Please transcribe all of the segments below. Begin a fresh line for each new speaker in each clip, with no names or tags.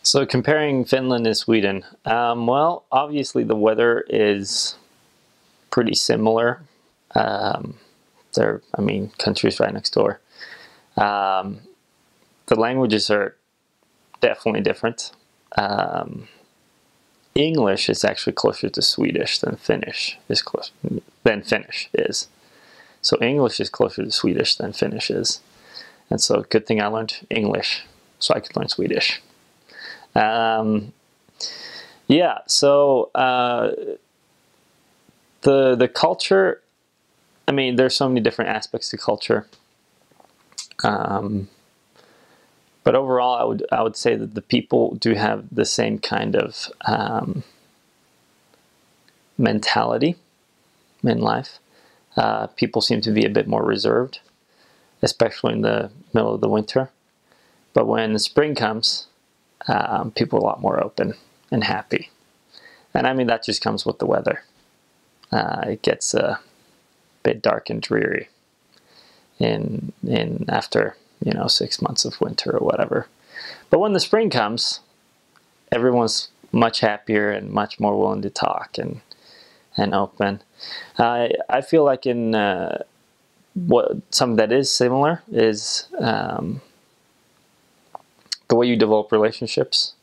So comparing Finland and Sweden, well, obviously the weather is pretty similar. I mean, countries right next door. The languages are definitely different. English is actually closer to Swedish than Finnish is. So English is closer to Swedish than Finnish is. And so good thing I learned English so I could learn Swedish. Yeah, so the culture, I mean, there's so many different aspects to culture. But overall, I would say that the people do have the same kind of mentality in life. People seem to be a bit more reserved, especially in the middle of the winter. But when the spring comes, people are a lot more open and happy. And I mean, that just comes with the weather. It gets a bit dark and dreary in after 6 months of winter or whatever. But when the spring comes, everyone's much happier and much more willing to talk and open. I feel like in what something that is similar is the way you develop relationships.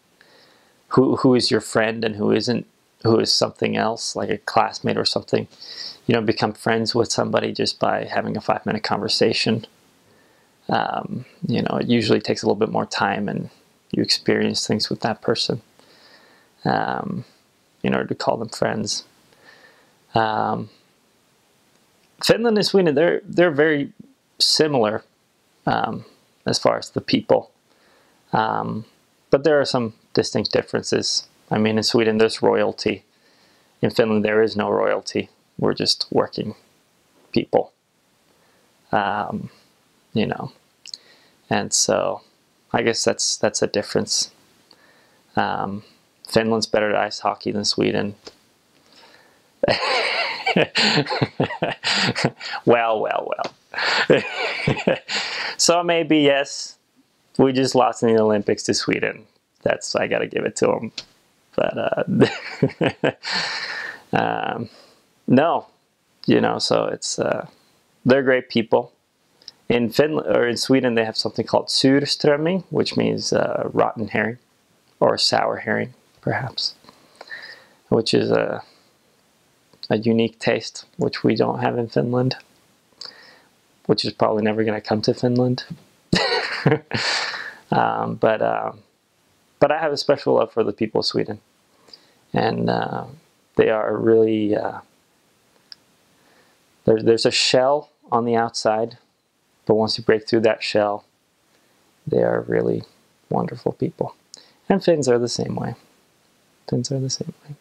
Who is your friend and who isn't? Who is something else, like a classmate or something. You don't become friends with somebody just by having a 5-minute conversation. It usually takes a little bit more time and you experience things with that person in order to call them friends. Finland and Sweden, they're very similar as far as the people. But there are some distinct differences. I mean, in Sweden, there's royalty. In Finland, there is no royalty. We're just working people. And so I guess that's a difference. Finland's better at ice hockey than Sweden. Well. So maybe, yes, we just lost in the Olympics to Sweden. I got to give it to them. But no, so it's they're great people. In Finland or in Sweden, they have something called surströmming, which means rotten herring or sour herring, perhaps, which is a unique taste, which we don't have in Finland, which is probably never going to come to Finland. But I have a special love for the people of Sweden, and they are really. There's a shell on the outside, but once you break through that shell, they are really wonderful people. And Finns are the same way. Finns are the same way.